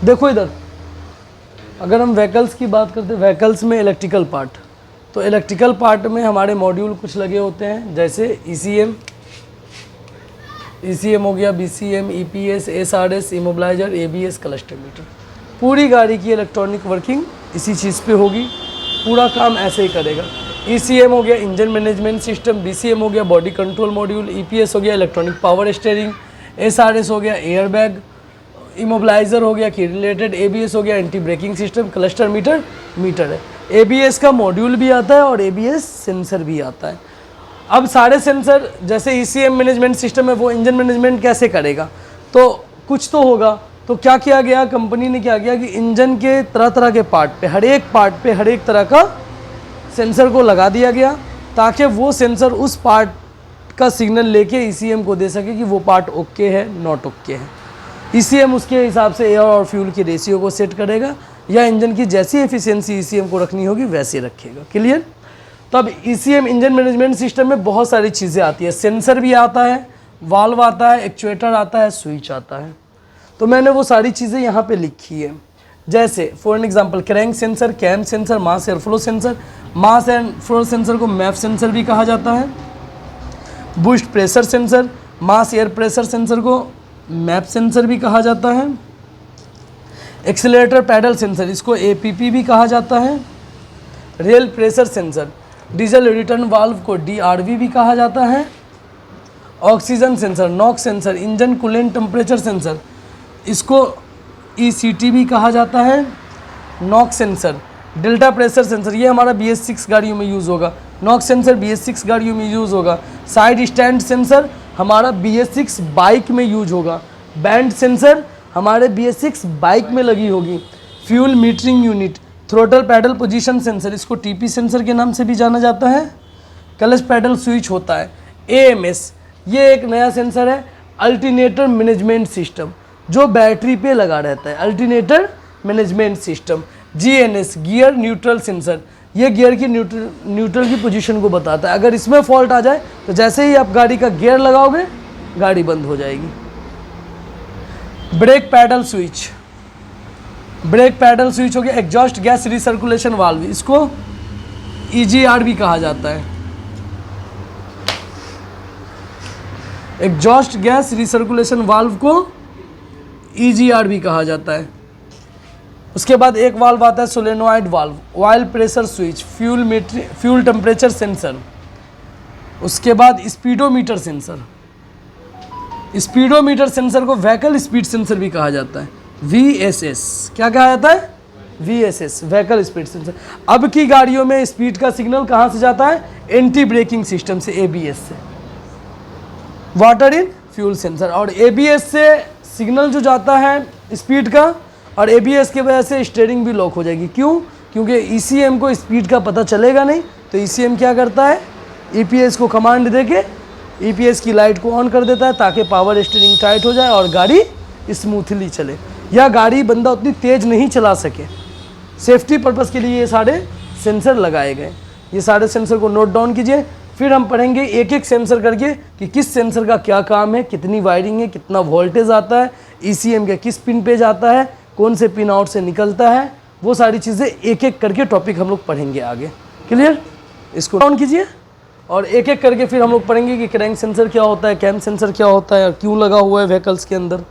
देखो इधर, अगर हम व्हीकल्स की बात करते हैं, व्हीकल्स में इलेक्ट्रिकल पार्ट, तो इलेक्ट्रिकल पार्ट में हमारे मॉड्यूल कुछ लगे होते हैं, जैसे ईसीएम हो गया, BCM, EPS, SRS, immobiliser, ABS, cluster meter. पूरी गाड़ी की इलेक्ट्रॉनिक वर्किंग इसी चीज़ पे होगी, पूरा काम ऐसे ही करेगा। ईसीएम हो गया इंजन मैनेजमेंट सिस्टम, बीसीएम हो गया बॉडी कंट्रोल मॉड्यूल, ईपीएस हो गया इलेक्ट्रॉनिक पावर स्टीयरिंग, एसआरएस हो गया एयरबैग, इमोबिलाइजर हो गया की रिलेटेड, एबीएस हो गया anti braking system, cluster meter है। एबीएस का मॉड्यूल भी आता है और एबीएस सेंसर भी आता है। अब सारे सेंसर, जैसे ईसीएम मैनेजमेंट सिस्टम है, वो इंजन मैनेजमेंट कैसे करेगा, तो कुछ तो होगा। तो क्या किया गया, कंपनी ने क्या किया कि इंजन के तरह तरह के पार्ट पे, हर एक पार्ट पे हर एक तरह का सेंसर को लगा दिया गया, ताकि वो सेंसर उस पार्ट का सिग्नल लेके ईसीएम को दे सके कि वो पार्ट ओके है, नॉट ओके है। ईसीएम उसके हिसाब से एयर और फ्यूल की रेशियो को सेट करेगा, या इंजन की जैसी एफिशिएंसी ईसीएम को रखनी होगी वैसे रखेगा। क्लियर। तो अब ईसीएम इंजन मैनेजमेंट सिस्टम में बहुत सारी चीज़ें आती है, सेंसर भी आता है, वाल्व आता है, एक्चुएटर आता है, स्विच आता है। तो मैंने वो सारी चीज़ें यहाँ पे लिखी है, जैसे for an example crank sensor, cam sensor, mass air flow sensor. Mass and flow sensor को मैफ सेंसर भी कहा जाता है। Boost pressure sensor, mass air pressure sensor को मैप सेंसर भी कहा जाता है। एक्सीलरेटर पैडल सेंसर, इसको एपीपी भी कहा जाता है। Rail pressure sensor, diesel return valve को डीआरवी भी कहा जाता है। Oxygen sensor, NOx sensor, engine coolant temperature sensor, इसको ईसीटी भी कहा जाता है। NOx sensor, delta pressure sensor, ये हमारा BS6 गाड़ियों में यूज़ होगा। नॉक्स सेंसर BS6 गाड़ियों में यूज़ होगा। साइड स्टैंड सेंसर हमारा BS6 बाइक में यूज होगा। बैंड सेंसर हमारे BS6 बाइक में लगी होगी। Fuel metering unit, throttle pedal position sensor, इसको टीपी सेंसर के नाम से भी जाना जाता है। क्लच पैडल स्विच होता है। AMS, ये एक नया सेंसर है, अल्टरनेटर मैनेजमेंट सिस्टम, जो बैटरी पे लगा रहता है, alternator management system. GNS, gear neutral sensor, ये गियर की न्यूट्रल की पोजीशन को बताता है। अगर इसमें फॉल्ट आ जाए तो जैसे ही आप गाड़ी का गियर लगाओगे गाड़ी बंद हो जाएगी। Brake pedal switch, brake pedal switch हो गया। एग्जॉस्ट गैस रिसर्कुलेशन वाल्व, इसको EGR भी कहा जाता है। एग्जॉस्ट गैस रिसर्कुलेशन वाल्व को EGR भी कहा जाता है। उसके बाद एक वाल्व आता है solenoid valve, oil pressure switch, fuel temperature sensor. उसके बाद स्पीडोमीटर सेंसर, स्पीडोमीटर सेंसर को व्हीकल स्पीड सेंसर भी कहा जाता है। VSS, क्या कहा जाता है, VSS, व्हीकल स्पीड सेंसर। अब की गाड़ियों में स्पीड का सिग्नल कहाँ से जाता है, एंटी ब्रेकिंग सिस्टम से, ABS से। वाटर इन फ्यूल सेंसर, और ABS से सिग्नल जो जाता है स्पीड का, और ABS की वजह से स्टीयरिंग भी लॉक हो जाएगी। क्यों, क्योंकि ECM को स्पीड का पता चलेगा नहीं, तो ECM क्या करता है, EPS को कमांड देके EPS की लाइट को ऑन कर देता है, ताकि पावर स्टीयरिंग टाइट हो जाए और गाड़ी स्मूथली चले, या गाड़ी बंदा उतनी तेज़ नहीं चला सके। सेफ्टी पर्पज़ के लिए ये सारे सेंसर लगाए गए। ये सारे सेंसर को नोट डाउन कीजिए, फिर हम पढ़ेंगे एक एक सेंसर करके कि किस सेंसर का क्या काम है, कितनी वायरिंग है, कितना वोल्टेज आता है, ECM के किस पिन पे जाता है, कौन से पिन आउट से निकलता है, वो सारी चीज़ें एक एक करके टॉपिक हम लोग पढ़ेंगे आगे। क्लियर, इसको डाउन कीजिए, और एक एक करके फिर हम लोग पढ़ेंगे कि क्रैंक सेंसर क्या होता है, कैम सेंसर क्या होता है, और क्यों लगा हुआ है व्हीकल्स के अंदर।